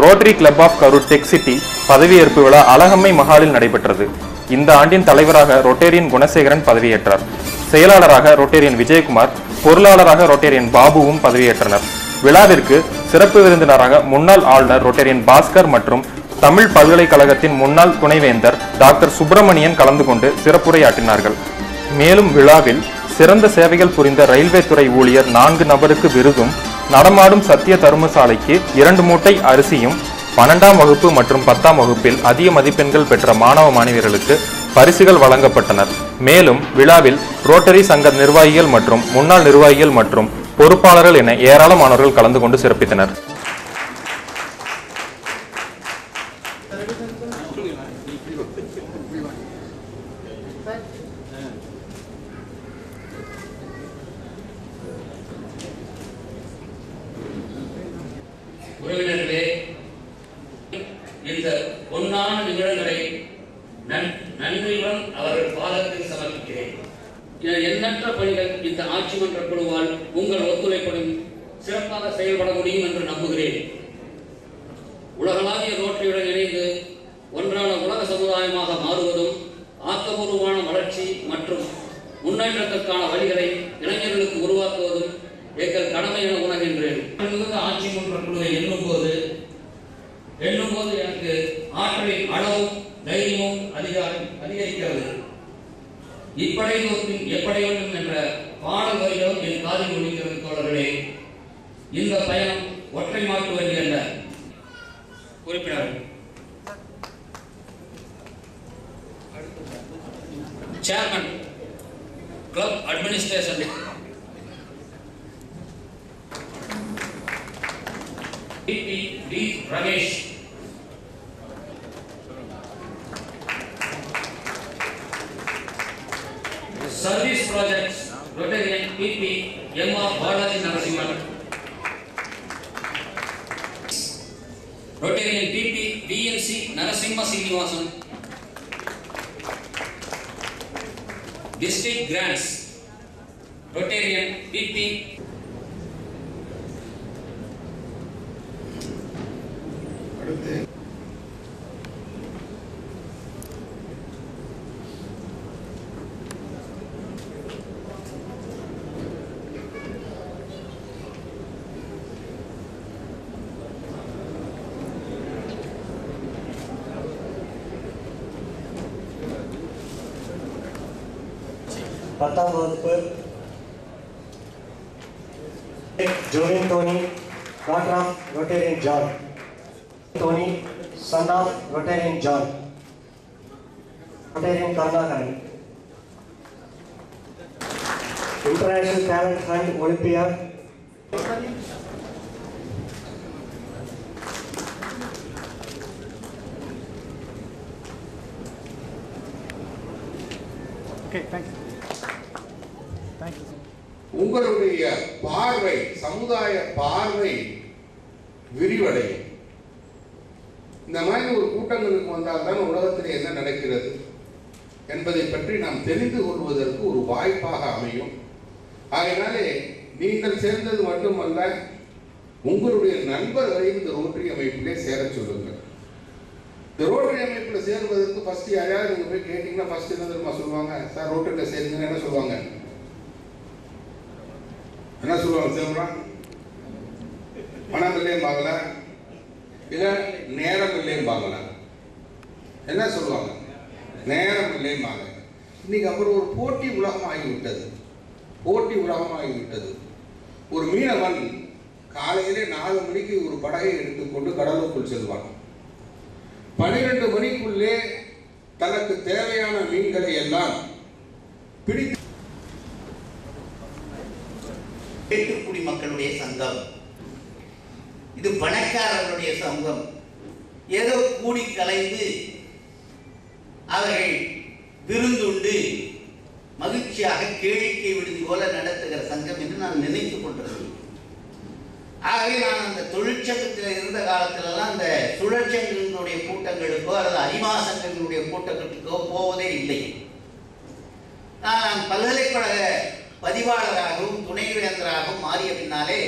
Rotary club of Karur tech city பதவியேற்பு விழா அழகம்மை மஹாலில் நடைபெற்றது. இந்த ஆண்டின் தலைவராக ரொட்டேரியன் குணசேகரன் பதவியேற்றார். செயலாளராக ரொட்டேரியன் விஜயகுமார், பொருளாளராக ரொட்டேரியன் பாபுவும் பதவியேற்றனர். விழாவிற்கு சிறப்பு விருந்தினராக முன்னாள் ஆளுநர் ரொட்டேரியன் பாஸ்கர் மற்றும் தமிழ் பல்கலைக்கழகத்தின் முன்னாள் துணைவேந்தர் டாக்டர் சுப்பிரமணியன் கலந்து கொண்டு சிறப்புரையாற்றினார்கள். மேலும் விழாவில் சிறந்த சேவைகள் புரிந்த ரயில்வே துறை ஊழியர் 4 நபருக்கு விருதும், நடமாடும் சத்திய தருமசாலைக்கு 2 மூட்டை அரிசியும், 12ஆம் வகுப்பு மற்றும் 10ஆம் வகுப்பில் அதிக மதிப்பெண்கள் பெற்ற மாணவ மாணவியர்களுக்கு பரிசுகள் வழங்கப்பட்டனர். மேலும் விழாவில் ரோட்டரி சங்க நிர்வாகிகள் மற்றும் முன்னாள் நிர்வாகிகள் மற்றும் பொறுப்பாளர்கள் என ஏராளமானவர்கள் கலந்து கொண்டு சிறப்பித்தனர். உறவினர்களே, இந்த பொன்னான நிமிடங்களை நன்றியுடன் அவர்கள் பாதத்தில் சமர்ப்பிக்கிறேன். எண்ணற்ற பணிகள் இந்த ஆட்சி மன்ற குழுவால் உங்கள் ஒத்துழைப்புடன் சிறப்பாக செயல்பட முடியும் என்று நம்புகிறேன். உலகளாவிய ரோட்டரியுடன் இணைந்து ஒன்றான உலக சமுதாயமாக மாறுவதும், ஆக்கப்பூர்வமான வளர்ச்சி மற்றும் முன்னேற்றத்திற்கான வழிகளை இளைஞர்களுக்கு உருவாக்குவதும் எங்கள் கடமை என உணர்கின்றேன். ஆட்சி மன்ற குழுவை எண்ணும்போது எனக்கு ஆற்றலின் அளவும் தைரியமும் அதிகரிக்கிறது. இப்படை நோக்கின் எப்படி வேண்டும் என்ற பாடல் வரிகளும் என் காதில் ஒலிக்கிறது. தோழர்களே, இந்த பயணம் ஒற்றை மாட்டு வழி அல்ல. குறிப்பிடார்கள். Chairman club administration T Ramesh, service projects Rotarian PP MR Balaji Narasimhan, Rotarian PP TNC Narasimha Srinivasan, district grants Rotarian PP பத்தாம் வகுப்பு Jolin Tony, daughter of Rotarian John Tony, son of Rotarian John, Rotarian Karunakaran, international talent fund Olympia, உங்களுடைய பார்வை, சமுதாய பார்வை விரிவடையும். இந்த மாதிரி ஒரு கூட்டங்களுக்கு வந்தால்தான் உலகத்தில் என்ன நடக்கிறது என்பதை பற்றி நாம் தெரிந்து கொள்வதற்கு ஒரு வாய்ப்பாக அமையும். ஆகையினாலே நீங்கள் சேர்ந்தது மட்டுமல்ல, உங்களுடைய நண்பர்களை இந்த ரோட்டரி அமைப்பிலே சேர சொல்லுங்கள். இந்த ரோட்டரி அமைப்பில் சேருவதற்கு ஃபர்ஸ்ட் யாராவது நீங்கள் போய் கேட்டீங்கன்னா ஃபர்ஸ்ட் என்ன தெரியுமா சொல்லுவாங்க? சார் ரோட்டரியில் சேருங்கன்னு என்ன சொல்லுவாங்க? என்ன சொல்லுவாங்க? சேருறான் பணம் இல்லையம்பாங்களா, இல்லை நேரம் இல்லையம்பாங்களா? என்ன சொல்லுவாங்க? நேரம் இல்லையம்பாங்க. இன்னைக்கு அப்புறம் ஒரு போட்டி உலகம் ஆகிவிட்டது. ஒரு மீனவன் காலையிலே 4 மணிக்கு ஒரு படகை எடுத்துக்கொண்டு கடலுக்குள் செல்வான். 12 மணிக்குள்ளே தனக்கு தேவையான மீன்களை எல்லாம் பிடித்து ஏட்டுக்குடி மக்களுடைய சங்கம், இது பணக்காரர்களுடைய சங்கம். ஏதோ கூடி கலைந்து அவர்கள் விருந்துண்டு மகிழ்ச்சியாக கேளிக்கை விடுதி போல நடத்துகிற சங்கம் என்று நான் நினைத்துக் கொண்டிருந்தேன். ஆகவே நான் அந்த தொழிற்சங்கத்தில் இருந்த காலத்திலெல்லாம் அந்த சுழற்சங்கங்களுடைய கூட்டங்களுக்கோ அல்லது அரிமாசங்களுடைய கூட்டங்களுக்கோ போவதே இல்லை. நான் பல்கலைக்கழக பதிவாளராகவும் துணைவேந்தராகவும் மாறிய பின்னாலே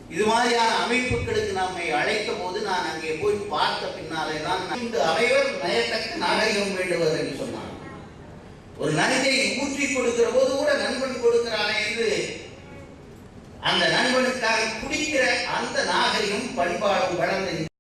இது மாதிரியான அமைப்புகளுக்கு நம்மை அழைத்த போது நான் அங்கே போய் பார்த்த பின்னாலே தான் இந்த அவைவர் நயத்தக்க நாகரிகம் வேண்டுவது என்று சொன்னார். ஒரு நன்கை ஊற்றி கொடுக்கிற போது கூட நண்பன் கொடுக்கிறானே என்று அந்த நண்பனுக்காக குடிக்கிற அந்த நாகரிகம் பண்பாடும் வளர்ந்த